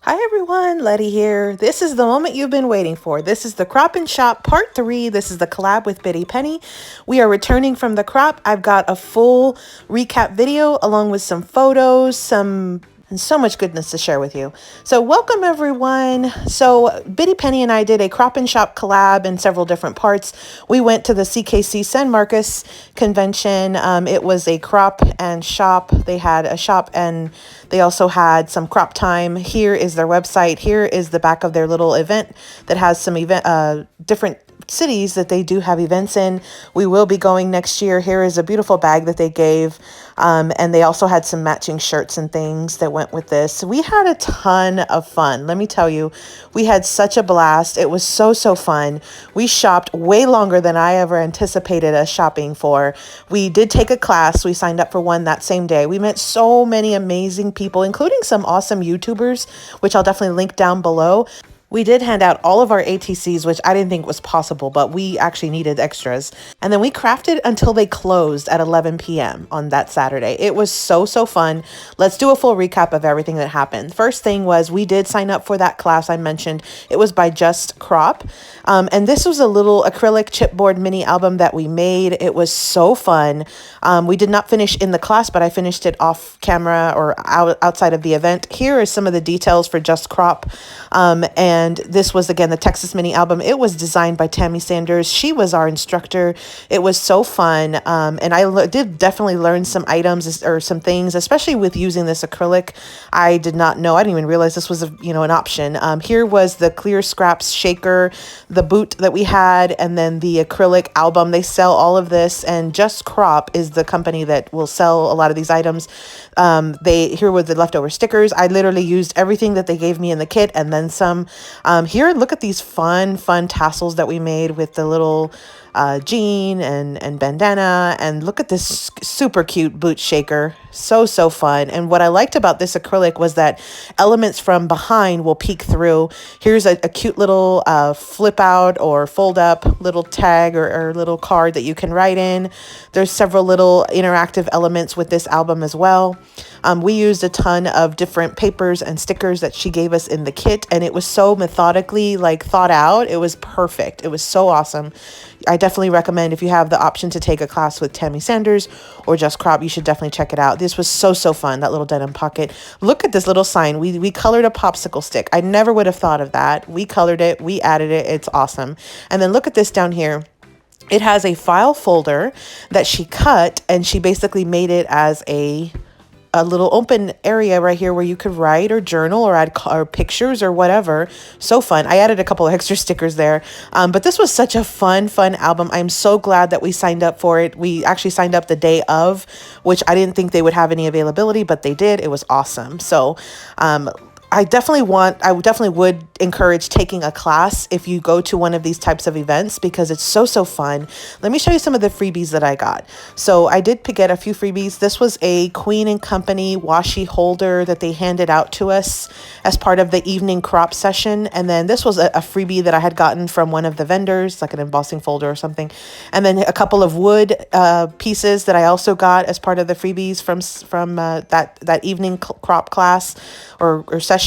Hi everyone, Letty here. This is the moment you've been waiting for. This is the Crop and Shop Part 3. This is the collab with Bitty Penny. We are returning from the crop. I've got a full recap video along with some photos, and so much goodness to share with you. So welcome everyone. So Bitty Penny and I did a Crop and Shop collab in several different parts. We went to the CKC San Marcos convention. It was a crop and shop. They had a shop and they also had some crop time. Here is their website. Here is the back of their little event that has some different cities that they do have events in. We will be going next year. Here is a beautiful bag that they gave. And they also had some matching shirts and things that went with this. We had a ton of fun. Let me tell you, we had such a blast. It was so fun. We shopped way longer than I ever anticipated us shopping for. We did take a class. We signed up for one that same day. We met so many amazing people, including some awesome YouTubers, which I'll definitely link down below. We did hand out all of our ATCs, which I didn't think was possible, but we actually needed extras. And then we crafted until they closed at 11 p.m. on that Saturday. It was so fun. Let's do a full recap of everything that happened. First thing was we did sign up for that class I mentioned. It was by Just Crop. And this was a little acrylic chipboard mini album that we made. It was so fun. We did not finish in the class, but I finished it off camera or outside of the event. Here are some of the details for Just Crop. And this was, again, the Texas Mini album. It was designed by Tammy Sanders. She was our instructor. It was so fun. And I did definitely learn some items or some things, especially with using this acrylic. I did not know. I didn't even realize this was, an option. Here was the clear scraps shaker, the boot that we had, and then the acrylic album. They sell all of this, and Just Crop is the company that will sell a lot of these items. Here were the leftover stickers. I literally used everything that they gave me in the kit and then some. Here, look at these fun tassels that we made with the little jean and bandana, and look at this super cute boot shaker. So fun. And what I liked about this acrylic was that elements from behind will peek through. Here's a cute little flip out or fold up little tag or little card that you can write in. There's several little interactive elements with this album as well. We used a ton of different papers and stickers that she gave us in the kit, and it was so methodically thought out. It was perfect. It was so awesome. I definitely recommend, if you have the option to take a class with Tammy Sanders or Just Crop, you should definitely check it out. This was so fun, that little denim pocket. Look at this little sign. We colored a popsicle stick. I never would have thought of that. We colored it. We added it. It's awesome. And then look at this down here. It has a file folder that she cut, and she basically made it as a little open area right here where you could write or journal or add pictures or whatever. So fun. I added a couple of extra stickers there. But this was such a fun album. I'm so glad that we signed up for it. We actually signed up the day of, which I didn't think they would have any availability, but they did. It was awesome. So, I definitely would encourage taking a class if you go to one of these types of events, because it's so fun. Let me show you some of the freebies that I got. So I did get a few freebies. This was a Queen & Company washi holder that they handed out to us as part of the evening crop session. And then this was a freebie that I had gotten from one of the vendors, like an embossing folder or something. And then a couple of wood pieces that I also got as part of the freebies from that evening crop class or session.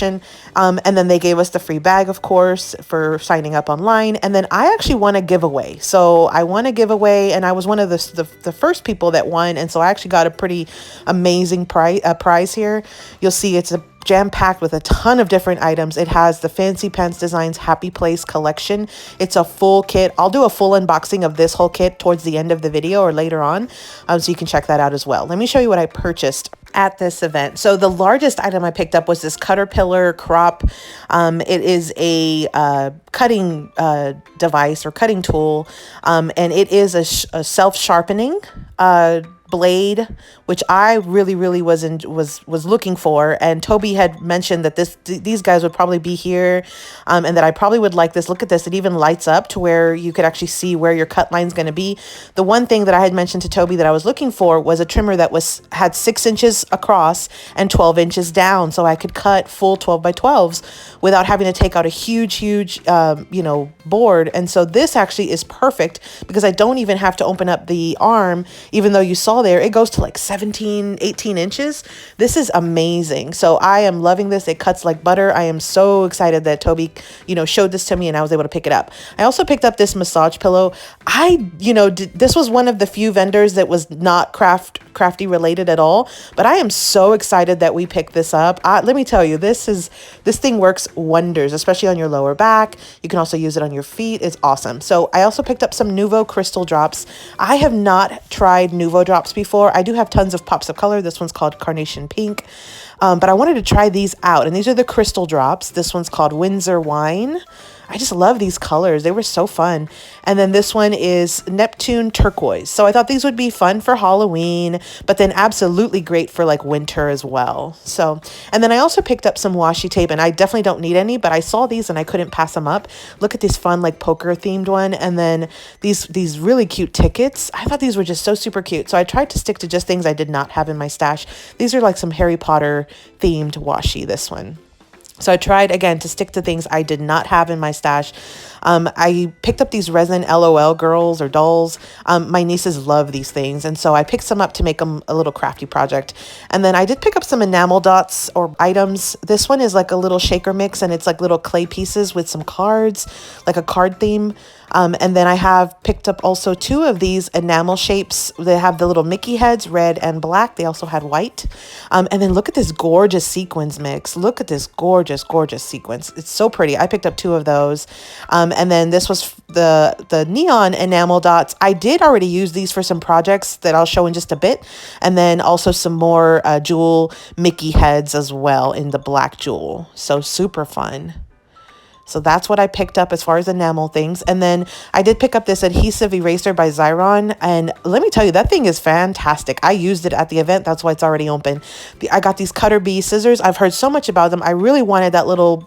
And then they gave us the free bag, of course, for signing up online. And then I actually won a giveaway. So I won a giveaway, and I was one of the first people that won. And so I actually got a pretty amazing prize here. You'll see it's a jam-packed with a ton of different items. It has the Fancy Pants Designs Happy Place collection. It's a full kit. I'll do a full unboxing of this whole kit towards the end of the video or later on, so you can check that out as well. Let me show you what I purchased at this event. So the largest item I picked up was this Caterpillar crop. It is a cutting device or cutting tool, and it is a self-sharpening blade, which I really was looking for. And Toby had mentioned that these guys would probably be here, and that I probably would like this. Look at this. It even lights up to where you could actually see where your cut line's going to be. The one thing that I had mentioned to Toby that I was looking for was a trimmer that had 6 inches across and 12 inches down, so I could cut full 12 by 12s without having to take out a huge board. And so this actually is perfect because I don't even have to open up the arm, even though you saw saw there, it goes to like 17, 18 inches. This is amazing. So I am loving this. It cuts like butter. I am so excited that Toby, showed this to me and I was able to pick it up. I also picked up this massage pillow. This was one of the few vendors that was not crafty related at all, but I am so excited that we picked this up. Let me tell you, this thing works wonders, especially on your lower back. You can also use it on your feet. It's awesome. So I also picked up some Nuvo crystal drops. I have not tried Nuvo drops before. I do have tons of pops of color. This one's called Carnation Pink. But I wanted to try these out, and these are the crystal drops. This one's called Windsor Wine. I just love these colors. They were so fun. And then this one is Neptune Turquoise. So I thought these would be fun for Halloween, but then absolutely great for like winter as well. So, and then I also picked up some washi tape, and I definitely don't need any, but I saw these and I couldn't pass them up. Look at this fun like poker themed one. And then these really cute tickets. I thought these were just so super cute. So I tried to stick to just things I did not have in my stash. These are like some Harry Potter themed washi, this one. So I tried, again, to stick to things I did not have in my stash. I picked up these resin LOL girls or dolls. My nieces love these things. And so I picked some up to make them a little crafty project. And then I did pick up some enamel dots or items. This one is like a little shaker mix, and it's like little clay pieces with some cards, like a card theme. And then I have picked up also 2 of these enamel shapes. They have the little Mickey heads, red and black. They also had white. And then look at this gorgeous sequins mix. Look at this gorgeous, gorgeous sequins. It's so pretty. I picked up 2 of those. And then this was the neon enamel dots. I did already use these for some projects that I'll show in just a bit. And then also some more jewel Mickey heads as well in the black jewel. So super fun. So that's what I picked up as far as enamel things. And then I did pick up this adhesive eraser by Xyron. And let me tell you, that thing is fantastic. I used it at the event. That's why it's already open. I got these Cutter Bee scissors. I've heard so much about them. I really wanted that little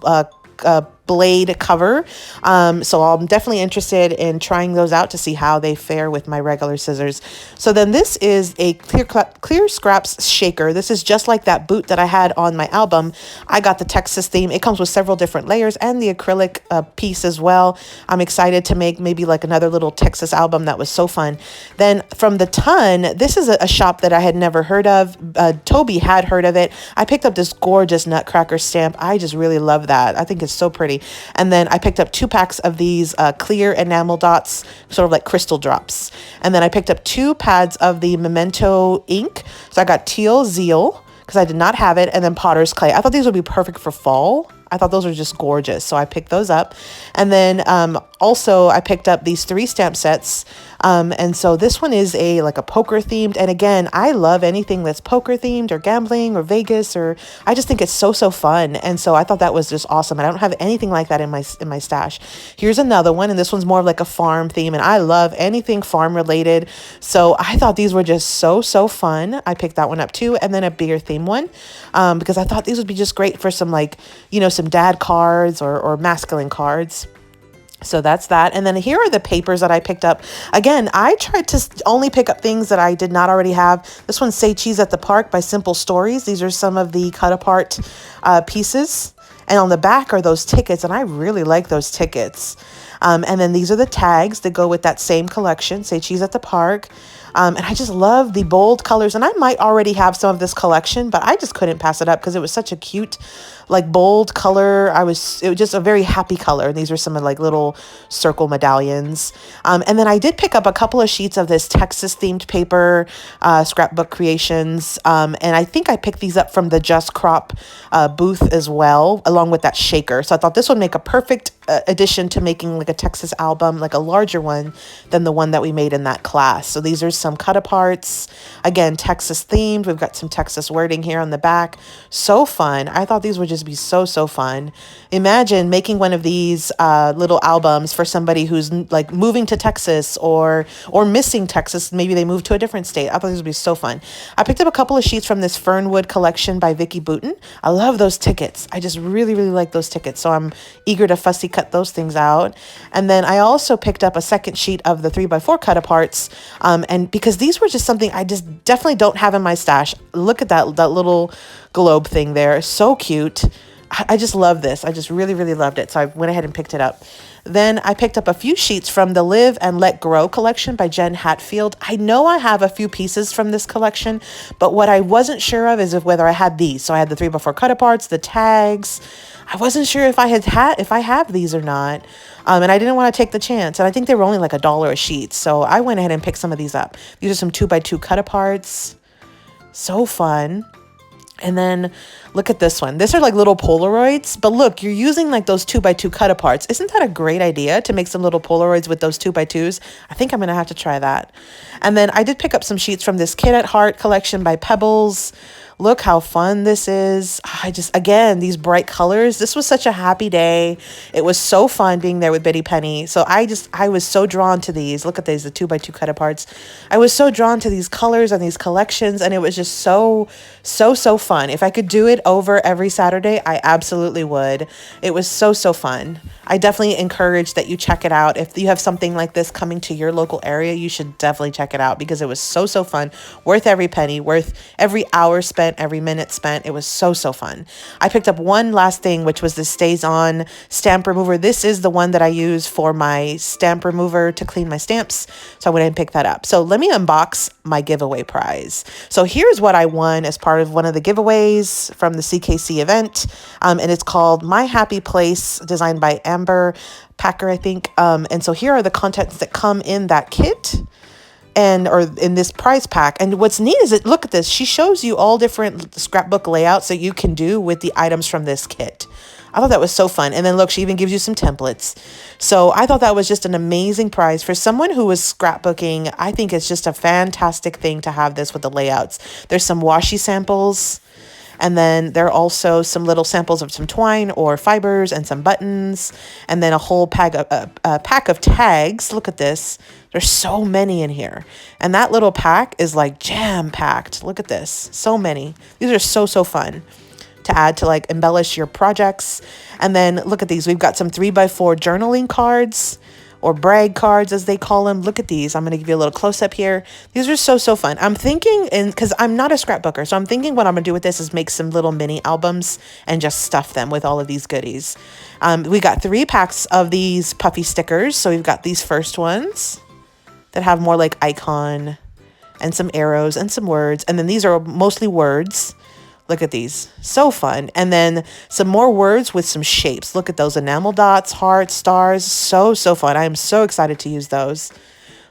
blade cover. So I'm definitely interested in trying those out to see how they fare with my regular scissors. So then this is a clear scraps shaker. This is just like that boot that I had on my album. I got the Texas theme. It comes with several different layers and the acrylic piece as well. I'm excited to make maybe like another little Texas album. That was so fun. Then from the Ton, this is a shop that I had never heard of. Toby had heard of it. I picked up this gorgeous Nutcracker stamp. I just really love that. I think it's so pretty. And then I picked up 2 packs of these clear enamel dots, sort of like crystal drops. And then I picked up 2 pads of the Memento ink. So I got Teal Zeal, because I did not have it, and then Potter's Clay. I thought these would be perfect for fall. I thought those were just gorgeous. So I picked those up. And then also I picked up these 3 stamp sets. And so this one is like a poker themed. And again, I love anything that's poker themed or gambling or Vegas, or I just think it's so fun. And so I thought that was just awesome. And I don't have anything like that in my stash. Here's another one. And this one's more of like a farm theme. And I love anything farm related. So I thought these were just so fun. I picked that one up too. And then a beer theme one, because I thought these would be just great for some some dad cards or masculine cards. So that's that. And then here are the papers that I picked up. Again, I tried to only pick up things that I did not already have. This one's Say Cheese at the Park by Simple Stories. These are some of the cut apart pieces. And on the back are those tickets, and I really like those tickets. And then these are the tags that go with that same collection, Say Cheese at the Park. And I just love the bold colors. And I might already have some of this collection, but I just couldn't pass it up because it was such a cute, like bold color. It was just a very happy color. And these are some of like little circle medallions. And then I did pick up a couple of sheets of this Texas themed paper, Scrapbook Creations. And I think I picked these up from the Just Crop booth as well, along with that shaker. So I thought this would make a perfect addition to making like a Texas album, like a larger one than the one that we made in that class. So these are some cut aparts, again, Texas themed. We've got some Texas wording here on the back. So fun. I thought these would just be so fun. Imagine making one of these little albums for somebody who's like moving to Texas or missing Texas. Maybe they moved to a different state. I thought these would be so fun. I picked up a couple of sheets from this Fernwood collection by Vicky Booten. I love those tickets. I just really like those tickets. So I'm eager to fussy cut those things out. And then I also picked up a second sheet of the 3x4 cut aparts. And because these were just something I just definitely don't have in my stash. Look at that little globe thing there. So cute. I just love this. I just really loved it. So I went ahead and picked it up. Then I picked up a few sheets from the Live and Let Grow collection by Jen Hatfield. I know I have a few pieces from this collection, but what I wasn't sure of is whether I had these. So I had the 3x4 cut-aparts, the tags. I wasn't sure if I have these or not. And I didn't want to take the chance. And I think they were only like $1 a sheet. So I went ahead and picked some of these up. These are some 2x2 cut-aparts. So fun. And then look at this one. These are like little Polaroids, but look, you're using like those 2x2 cut-aparts. Isn't that a great idea to make some little Polaroids with those 2x2s? I think I'm going to have to try that. And then I did pick up some sheets from this Kid at Heart collection by Pebbles. Look how fun this is. Again, these bright colors. This was such a happy day. It was so fun being there with Bitty Penny. So I was so drawn to these. Look at these, the 2x2 cut-aparts. I was so drawn to these colors and these collections, and it was just so fun. If I could do it over every Saturday, I absolutely would. It was so fun. I definitely encourage that you check it out. If you have something like this coming to your local area, you should definitely check it out because it was so fun. Worth every penny, worth every hour spent, every minute spent. It was so fun. I picked up one last thing, which was the Stays On stamp remover. This is the one that I use for my stamp remover to clean my stamps. So I went ahead and picked that up. So let me unbox my giveaway prize. So here's what I won as part of one of the giveaways from the CKC event. And it's called My Happy Place, designed by Amber Packer, I think. And so here are the contents that come in that kit or in this prize pack. And what's neat is look at this. She shows you all different scrapbook layouts that you can do with the items from this kit. I thought that was so fun. And then look, she even gives you some templates. So I thought that was just an amazing prize for someone who was scrapbooking. I think it's just a fantastic thing to have this with the layouts. There's some washi samples. And then there are also some little samples of some twine or fibers and some buttons. And then a whole pack of tags. Look at this. There's so many in here. And that little pack is like jam-packed. Look at this. So many. These are so fun to add to like embellish your projects. And then look at these. We've got some 3x4 journaling cards, or brag cards as they call them. Look at these. I'm going to give you a little close up here. These are so fun. I'm thinking, because I'm not a scrapbooker, so I'm thinking what I'm going to do with this is make some little mini albums and just stuff them with all of these goodies. We got 3 packs of these puffy stickers. So we've got these first ones that have more like icon and some arrows and some words. And then these are mostly words. Look at these. So fun. And then some more words with some shapes. Look at those enamel dots, hearts, stars. So fun. I am so excited to use those.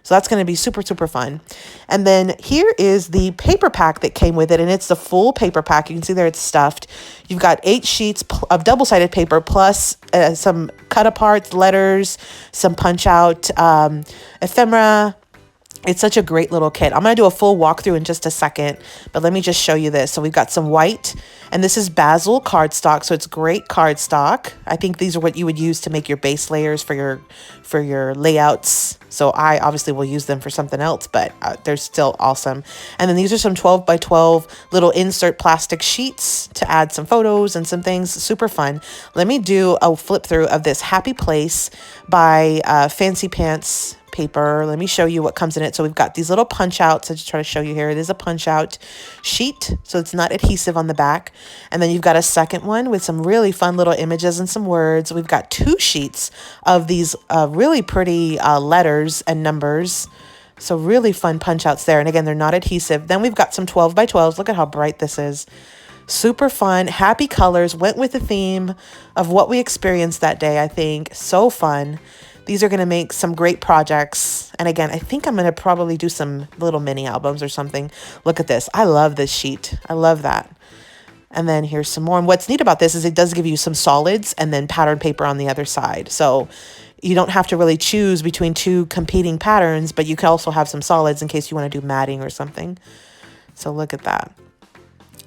So that's going to be super fun. And then here is the paper pack that came with it. And it's the full paper pack. You can see there it's stuffed. You've got 8 sheets of double-sided paper plus some cut-aparts, letters, some punch-out ephemera. It's such a great little kit. I'm going to do a full walkthrough in just a second, but let me just show you this. So we've got some white, and this is Basil cardstock, so it's great cardstock. I think these are what you would use to make your base layers for your layouts. So I obviously will use them for something else, but they're still awesome. And then these are some 12x12 little insert plastic sheets to add some photos and some things. Super fun. Let me do a flip through of this Happy Place by Fancy Pants paper. Let me show you what comes in it. So we've got these little punch outs. I just try to show you here. It is a punch out sheet, so it's not adhesive on the back. And then you've got a second one with some really fun little images and some words. We've got 2 sheets of these really pretty letters and numbers. So really fun punch outs there. And again, they're not adhesive. Then we've got some 12x12s. Look at how bright this is. Super fun, happy colors, went with the theme of what we experienced that day, I think. So fun. These are going to make some great projects. And again, I think I'm going to probably do some little mini albums or something. Look at this. I love this sheet. I love that. And then here's some more. And what's neat about this is it does give you some solids and then pattern paper on the other side. So you don't have to really choose between 2 competing patterns, but you can also have some solids in case you want to do matting or something. So look at that.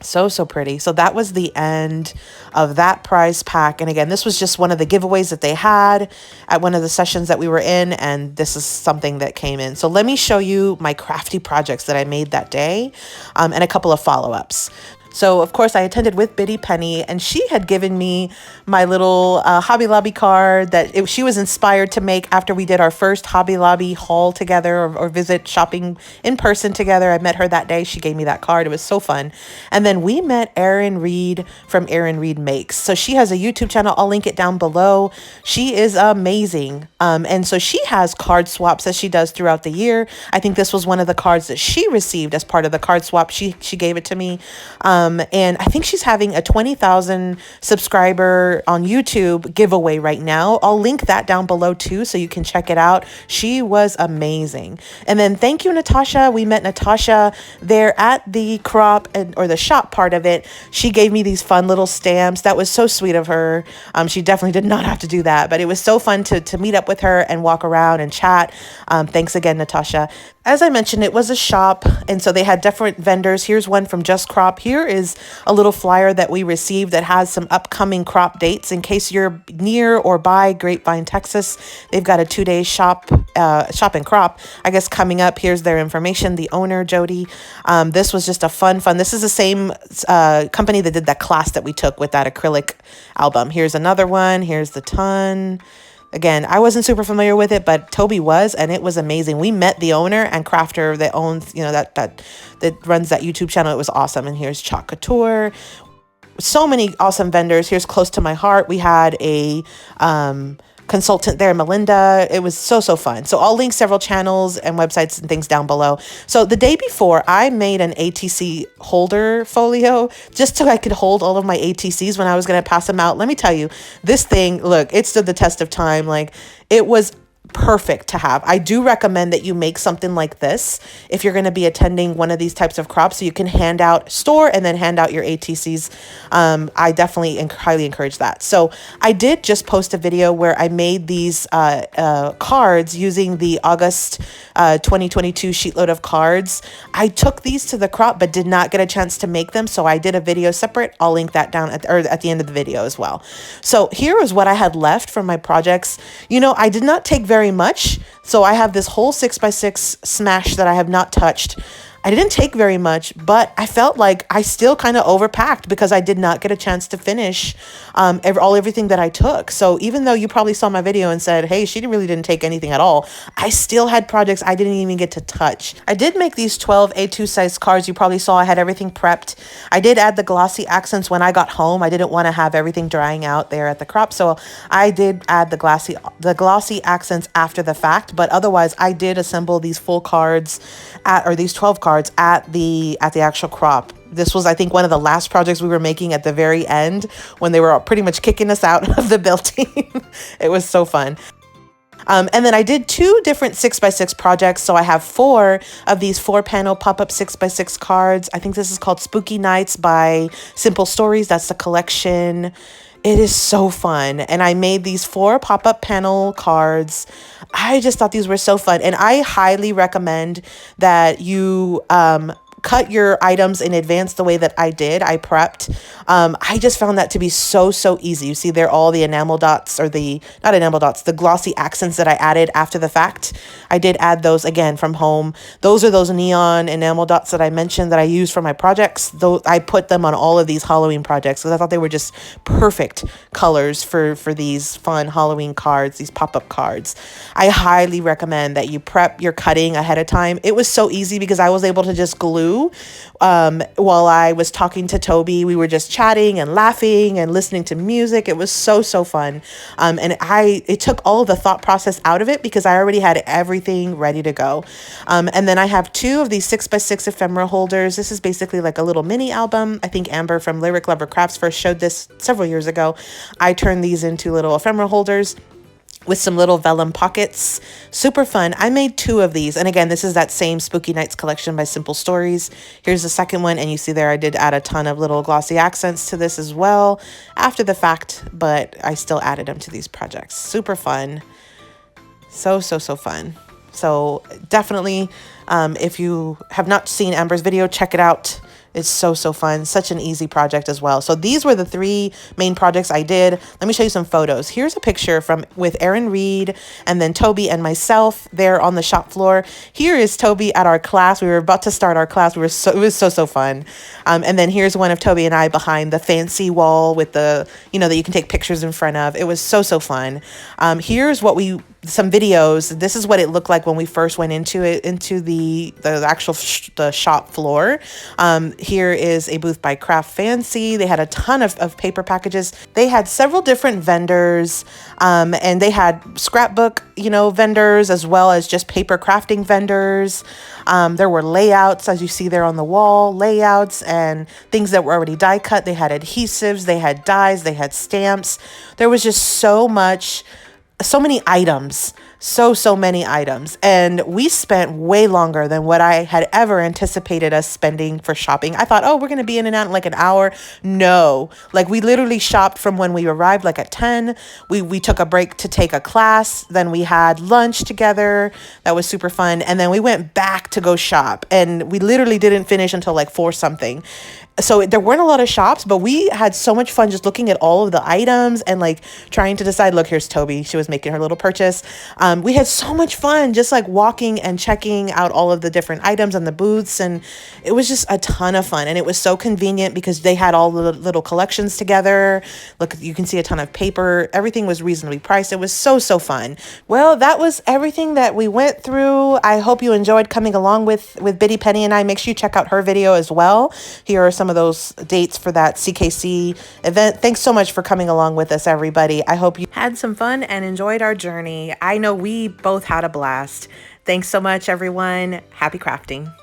So pretty. So that was the end of that prize pack. And again, this was just one of the giveaways that they had at one of the sessions that we were in. And this is something that came in. So let me show you my crafty projects that I made that day and a couple of follow-ups. So, of course, I attended with Biddy Penny, and she had given me my little Hobby Lobby card that she was inspired to make after we did our first Hobby Lobby haul together or visit shopping in person together. I met her that day. She gave me that card. It was so fun. And then we met Erin Reed from Erin Reed Makes. So she has a YouTube channel. I'll link it down below. She is amazing. And so she has card swaps that she does throughout the year. I think this was one of the cards that she received as part of the card swap. She gave it to me. And I think she's having a 20,000 subscriber on YouTube giveaway right now. I'll link that down below too, so you can check it out. She was amazing. And then thank you, Natasha. We met Natasha there at the crop or the shop part of it. She gave me these fun little stamps. That was so sweet of her. She definitely did not have to do that, but it was so fun to meet up with her and walk around and chat. Thanks again, Natasha. As I mentioned, it was a shop, and so they had different vendors. Here's one from Just Crop. Here is a little flyer that we received that has some upcoming crop dates. In case you're near or by Grapevine, Texas, they've got a 2-day shop and crop, I guess, coming up. Here's their information. The owner, Jody. This was just a fun. This is the same company that did that class that we took with that acrylic album. Here's another one. Here's the ton. Again, I wasn't super familiar with it, but Toby was, and it was amazing. We met the owner and crafter that owns, that runs that YouTube channel. It was awesome. And here's Chalk Couture. So many awesome vendors. Here's Close to My Heart. We had a consultant there, Melinda. It was so fun. So I'll link several channels and websites and things down below. So the day before, I made an ATC holder folio just so I could hold all of my ATCs when I was going to pass them out. Let me tell you, this thing, look, it stood the test of time. Like, it was perfect to have. I do recommend that you make something like this if you're going to be attending one of these types of crops, so you can store and then hand out your ATCs. I definitely highly encourage that. So I did just post a video where I made these cards using the August 2022 sheetload of cards. I took these to the crop but did not get a chance to make them, so I did a video separate. I'll link that down at the end of the video as well. So here is what I had left from my projects. I did not take very much, so I have this whole 6x6 smash that I have not touched. I didn't take very much, but I felt like I still kind of overpacked because I did not get a chance to finish everything that I took. So even though you probably saw my video and said, hey, she really didn't take anything at all, I still had projects I didn't even get to touch. I did make these 12 A2 size cards. You probably saw I had everything prepped. I did add the glossy accents when I got home. I didn't want to have everything drying out there at the crop, so I did add the glossy accents after the fact. But otherwise, I did assemble these full cards these 12 cards at the actual crop. This was, I think, one of the last projects we were making at the very end when they were all pretty much kicking us out of the building. It was so fun. And then I did 2 different 6x6 projects. So I have 4 of these 4-panel pop-up 6x6 cards. I think this is called Spooky Nights by Simple Stories. That's the collection. It is so fun. And I made these 4 pop-up panel cards. I just thought these were so fun. And I highly recommend that you cut your items in advance the way that I did. I prepped. I just found that to be so easy. You see there all the enamel dots, or not enamel dots, the glossy accents that I added after the fact. I did add those again from home. Those are those neon enamel dots that I mentioned that I use for my projects. Though I put them on all of these Halloween projects because I thought they were just perfect colors for these fun Halloween cards, these pop-up cards. I highly recommend that you prep your cutting ahead of time. It was so easy because I was able to just glue while I was talking to Toby. We were just chatting and laughing and listening to music. It was so fun. And it took all of the thought process out of it because I already had everything ready to go. And then I have 2 of these 6x6 ephemera holders. This is basically like a little mini album. I think Amber from Lyric Lover Crafts first showed this several years ago. I turned these into little ephemera holders with some little vellum pockets. Super fun. I made 2 of these. And again, this is that same Spooky Nights collection by Simple Stories. Here's the second one. And you see there, I did add a ton of little glossy accents to this as well after the fact, but I still added them to these projects. Super fun. So fun. So definitely, if you have not seen Amber's video, check it out. It's so, so fun. Such an easy project as well. So these were the 3 main projects I did. Let me show you some photos. Here's a picture from with Erin Reed and then Toby and myself there on the shop floor. Here is Toby at our class. We were about to start our class. It was so fun. And then here's one of Toby and I behind the fancy wall with the, that you can take pictures in front of. It was so, so fun. Here's some videos. This is what it looked like when we first went into the actual the shop floor. Here is a booth by Craft Fancy. They had a ton of paper packages. They had several different vendors, and they had scrapbook, vendors, as well as just paper crafting vendors. There were layouts, as you see there on the wall, layouts and things that were already die cut. They had adhesives, they had dies, they had stamps. There was just so many items, so many items. And we spent way longer than what I had ever anticipated us spending for shopping. I thought, oh, we're going to be in and out in like an hour. No, like we literally shopped from when we arrived, like at 10. We took a break to take a class. Then we had lunch together. That was super fun. And then we went back to go shop, and we literally didn't finish until like 4 something. So there weren't a lot of shops, but we had so much fun just looking at all of the items and like trying to decide. Look, here's Toby. She was making her little purchase. We had so much fun just like walking and checking out all of the different items and the booths. And it was just a ton of fun. And it was so convenient because they had all the little collections together. Look, you can see a ton of paper. Everything was reasonably priced. It was so fun. Well, that was everything that we went through. I hope you enjoyed coming along with Biddy Penny and I. Make sure you check out her video as well. Here are some of those dates for that CKC event. Thanks so much for coming along with us, everybody. I hope you had some fun and enjoyed our journey. I know we both had a blast. Thanks so much, everyone. Happy crafting.